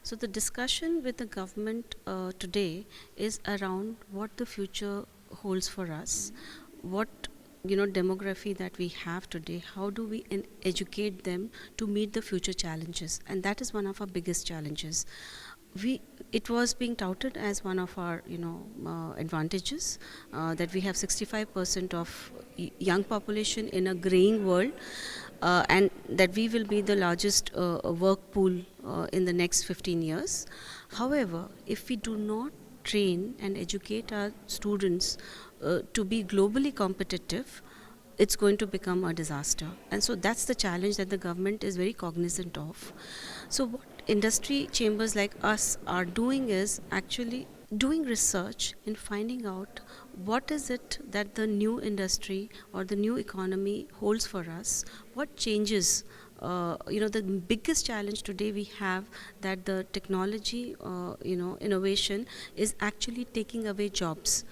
So the discussion with the government today is around what the future holds for us, what demography that we have today, how do we educate them to meet the future challenges, and that is one of our biggest challenges. we it was being touted as one of our advantages, that we have 65% of young population in a graying world, and that we will be the largest work pool in the next 15 years. However, if we do not train and educate our students to be globally competitive, it's going to become a disaster. And so that's the challenge that the government is very cognizant of. So what industry chambers like us are doing is actually doing research in finding out what is it that the new industry or the new economy holds for us, what changes. The biggest challenge today we have, that the technology innovation is actually taking away jobs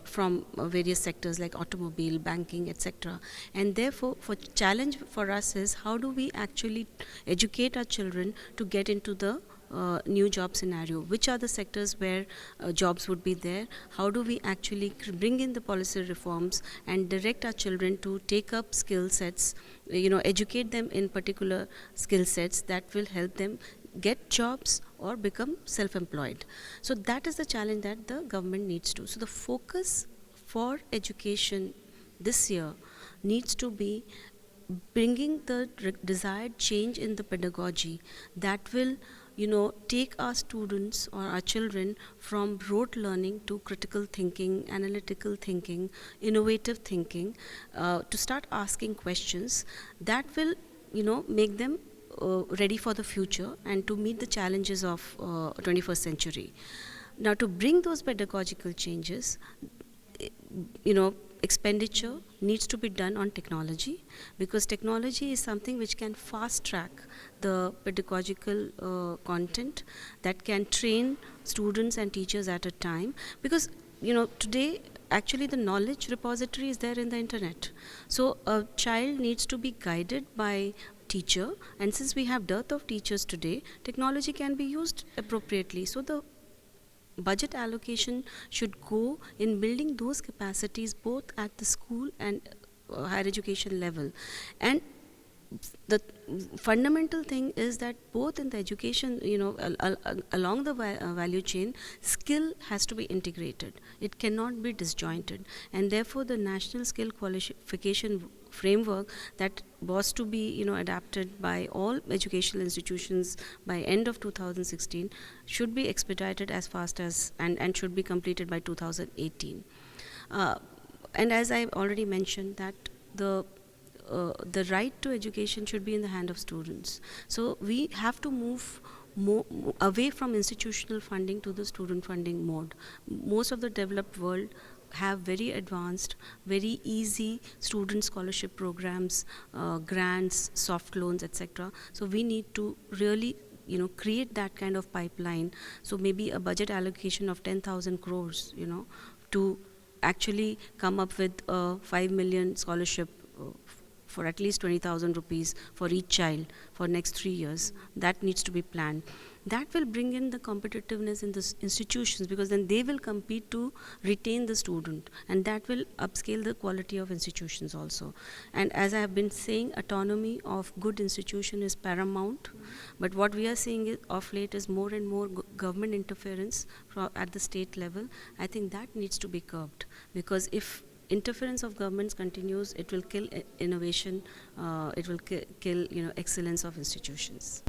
from various sectors like automobile, banking, etc. And therefore, for challenge for us is how do we actually educate our children to get into the new job scenario, which are the sectors where jobs would be there, how do we actually bring in the policy reforms and direct our children to take up skill sets, educate them in particular skill sets that will help them get jobs or become self-employed. So that is the challenge that the government needs to. So the focus for education this year needs to be bringing the desired change in the pedagogy that will take our students or our children from rote learning to critical thinking, analytical thinking, innovative thinking, to start asking questions that will make them ready for the future and to meet the challenges of 21st century. Now, to bring those pedagogical changes, expenditure needs to be done on technology, because technology is something which can fast track the pedagogical content, that can train students and teachers at a time, because today actually the knowledge repository is there in the internet. So a child needs to be guided by teacher, and since we have dearth of teachers today, technology can be used appropriately. So the budget allocation should go in building those capacities both at the school and higher education level. And the fundamental thing is that both in the education, along the value chain, skill has to be integrated. It cannot be disjointed. And therefore, the national skill qualification framework that was to be adapted by all educational institutions by end of 2016 should be expedited as fast as and should be completed by 2018. And as I already mentioned, that the right to education should be in the hand of students. So we have to move away from institutional funding to the student funding mode. Most of the developed world have very advanced, very easy student scholarship programs, grants, soft loans, etc. So we need to really create that kind of pipeline. So maybe a budget allocation of 10,000 crores, to actually come up with a 5 million scholarship for at least 20,000 rupees for each child for next 3 years. That needs to be planned. That will bring in the competitiveness in the institutions, because then they will compete to retain the student, and that will upscale the quality of institutions also. And as I have been saying, autonomy of good institution is paramount, but what we are seeing of late is more and more government interference at the state level. I think that needs to be curbed, because if interference of governments continues, it will kill innovation, it will kill excellence of institutions.